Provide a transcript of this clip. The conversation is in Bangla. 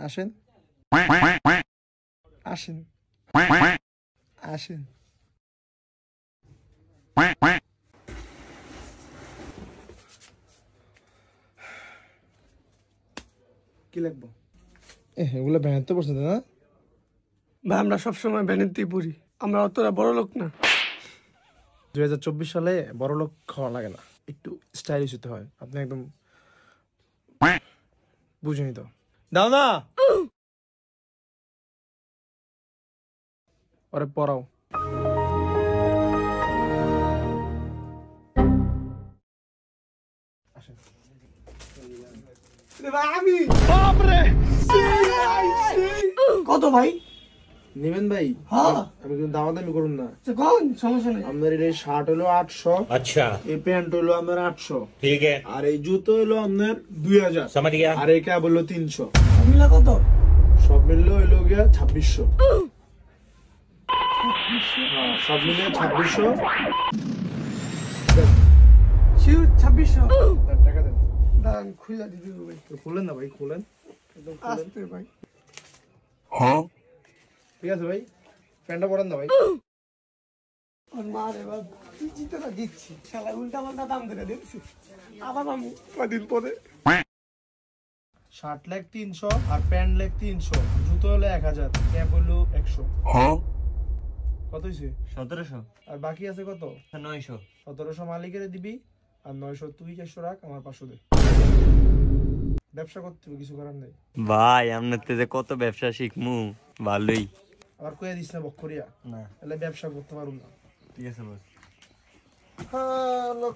আসেন আসেন আসেন। কি লাগবো? এগুলো ভ্যানাতে পড়ছে না ভাই, আমরা সবসময় ভ্যানেতেই পড়ি, আমরা অতটা বড় লোক না। 2024 সালে বড় লোক খাওয়া লাগে না, একটু স্টাইলিশ হতে হয়। আপনি একদম বুঝেনি তো। দাও না, ওরে পড়াও। কত ভাই? নেবেন ভাই? হ্যাঁ, আমি কিন্তু দামাদামি করুন না। কোন সমস্যা নেই। আপনার এই শার্ট হলো 800, अच्छा এই প্যান্ট হলো আপনার 800, ठीक है আর এই জুতো হলো আপনার 2000, समझ गया আর এই ক্যাব হলো 300। মিলা কত? সব মিললো হইলো গিয়া 2600। হ্যাঁ, সব মিলে 2600। শিওর 2600? দেন, টাকা দেন। দাঁড়ান, খুলে দিতে হবে ভাই। তো খুলেন না ভাই, খুলেন, একদম খুলেন। আসতে ভাই। ঠিক আছে ভাই, প্যান্টটা পরান না ভাই। আর মা রে বাপ, কি জিতেটা দিচ্ছি, শালা উল্টা পাল্টা দাম ধরে দিচ্ছি। আবার আমি কদিন পরে শার্ট লেগ 300 আর প্যান্ট লেগ 300, জুতো হলো 1000, ক্যাপ হলো 100। কত হয়েছে? 1700 আর বাকি আছে কত? 900 1700 মালিকের দিবি, আর 900 তুই 400 রাখ, আমার 500 দে। ব্যবসা করতে হবে, কিছু করার নেই ভাই। আপনার যে কত ব্যবসা শিখমু, ভালোই। আবার কয়ে দিস না বকরিয়া, না তাহলে ব্যবসা করতে পারুম না। ঠিক আছে বস। হ্যাঁ লোক